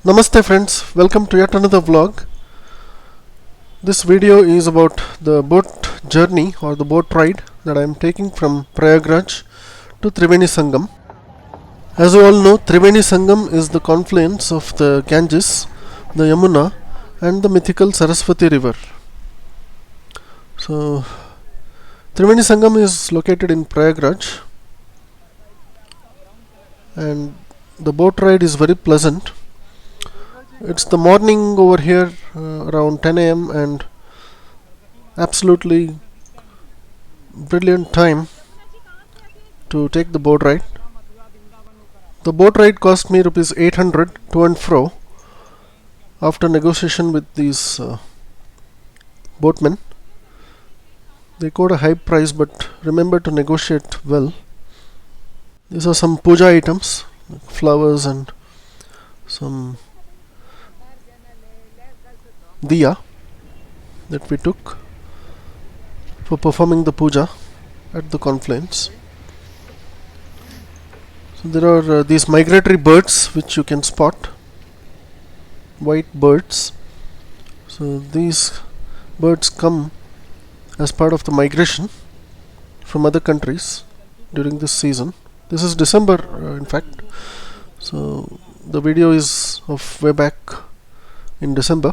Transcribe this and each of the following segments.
Namaste friends, welcome to yet another vlog. This video is about the boat journey or the boat ride that I am taking from Prayagraj to Triveni Sangam. As you all know, Triveni Sangam is the confluence of the Ganges, the Yamuna and the mythical Saraswati river. So, Triveni Sangam is located in Prayagraj and the boat ride is very pleasant. It's the morning over here around 10 am and absolutely brilliant time to take the boat ride. The boat ride cost me rupees 800 to and fro after negotiation with these boatmen. They quote a high price, but remember to negotiate well. These are some puja items, like flowers and some diya that we took for performing the puja at the confluence. So there are these migratory birds which you can spot, white birds. So these birds come as part of the migration from other countries during this season. This is December in fact, so the video is of way back in December.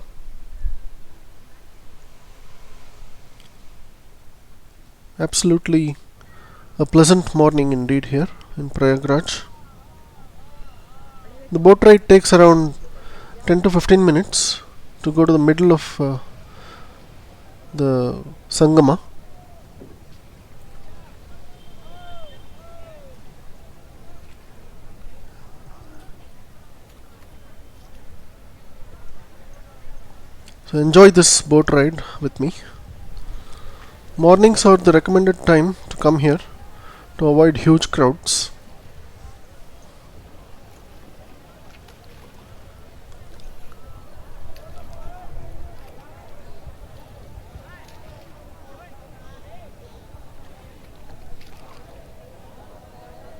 Absolutely a pleasant morning indeed here in Prayagraj. The boat ride takes around 10 to 15 minutes to go to the middle of the Sangama. So enjoy this boat ride with me. Mornings are the recommended time to come here to avoid huge crowds.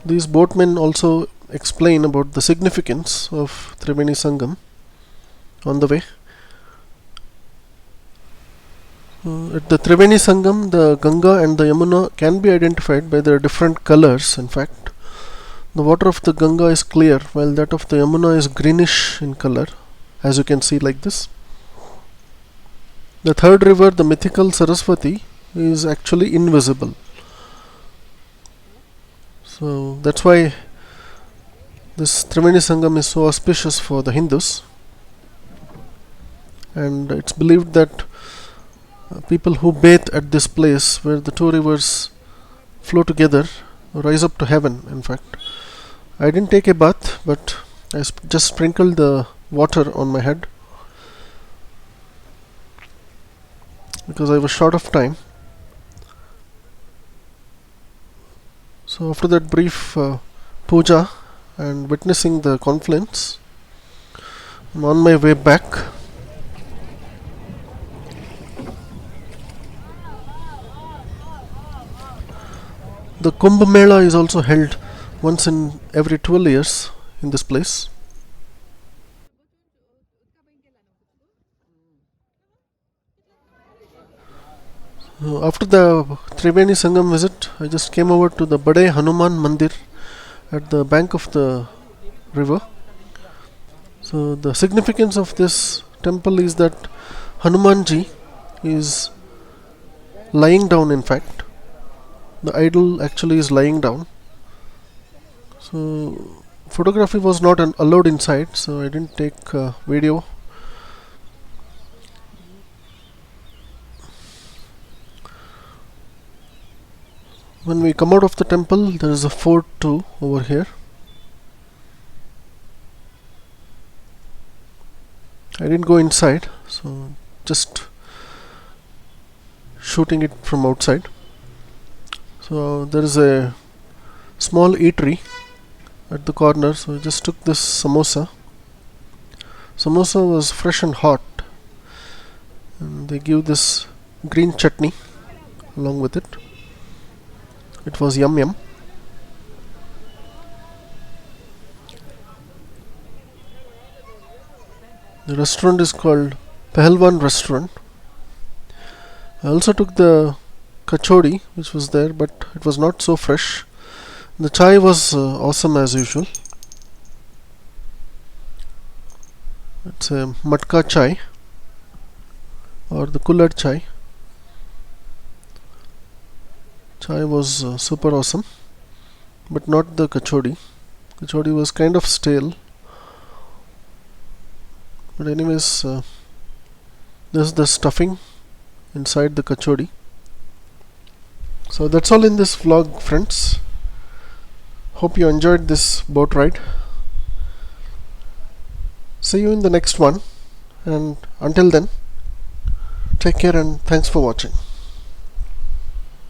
These boatmen also explain about the significance of Triveni Sangam on the way. At the Triveni Sangam, the Ganga and the Yamuna can be identified by their different colors. In fact, the water of the Ganga is clear while that of the Yamuna is greenish in color, as you can see like this. The third river, the mythical Saraswati, is actually invisible. So that's why this Triveni Sangam is so auspicious for the Hindus, and it's believed that people who bathe at this place where the two rivers flow together rise up to heaven. In fact, I didn't take a bath, but I just sprinkled the water on my head because I was short of time. So after that brief puja and witnessing the confluence, I'm on my way back. The Kumbh Mela is also held once in every 12 years in this place. After the Triveni Sangam visit, I just came over to the Bade Hanuman Mandir at the bank of the river. So the significance of this temple is that Hanumanji is lying down. In fact, the idol actually is lying down. So photography was not allowed inside, so I didn't take video. When we come out of the temple, there is a fort too over here. I didn't go inside, so just shooting it from outside. So there is a small eatery at the corner, so I just took this samosa. Samosa was fresh and hot, and they give this green chutney along with it. It was yum yum. The restaurant is called Pahalwan Restaurant. I also took the kachori which was there, but it was not so fresh. The chai was awesome as usual. It's a matka chai or the kullad chai. Chai was super awesome, but not the kachori. Kachori was kind of stale. But anyways, this is the stuffing inside the kachori. So that's all in this vlog, friends. Hope you enjoyed this boat ride. See you in the next one, and until then, take care and thanks for watching.